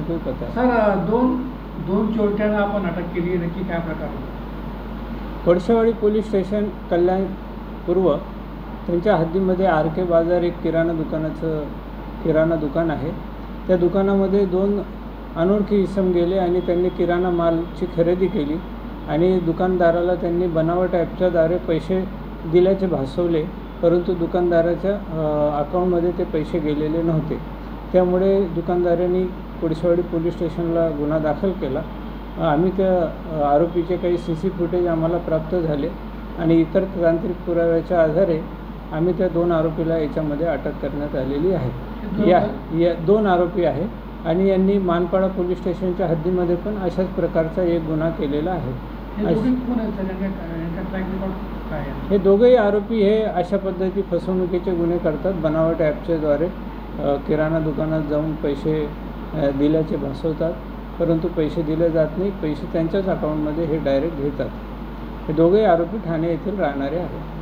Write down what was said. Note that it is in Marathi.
में कोई पता है। सर दोन चोरट्यांना आपण अटक केली, नक्की काय प्रकार होता? पळशेवाडी पोलीस स्टेशन कल्याण पूर्व त्यांच्या हद्दीमध्ये RK बाजार एक किराणा दुकान आहे। त्या दुकानामध्ये 2 अनोळखी इसम गेले आणि त्यांनी किराणा मालची खरेदी केली आणि दुकानदाराला त्यांनी बनावट ॲपच्या द्वारे पैसे दिल्याचे भासवले, परंतु दुकानदाराच्या अकाउंटमध्ये ते पैसे गेलेले नव्हते। त्यामुळे दुकानदारांनी पळशेवाडी पोलीस स्टेशनला गुन्हा दाखल केला। आम्ही त्या आरोपीचे काही CC फुटेज आम्हाला प्राप्त झाले आणि इतर तांत्रिक पुराव्याच्या आधारे आम्ही त्या 2 आरोपीला याच्यामध्ये अटक करण्यात आलेली आहे। या 2 आरोपी आहे आणि यांनी मानपाडा पोलीस स्टेशनच्या हद्दीमध्ये पण अशाच प्रकारचा एक गुन्हा केलेला आहे। हे दोघेही आरोपी हे अशा पद्धती फसवणुकीचे गुन्हे करतात। बनावट ॲपच्या द्वारे किराणा दुकानात जाऊन पैसे दिल्याचे भासवतात, परंतु पैसे दिले जात नाही, पैसे त्यांच्याच अकाउंटमध्ये हे डायरेक्ट घेतात। हे दोघेही आरोपी ठाणे येथील राहणारे आहेत।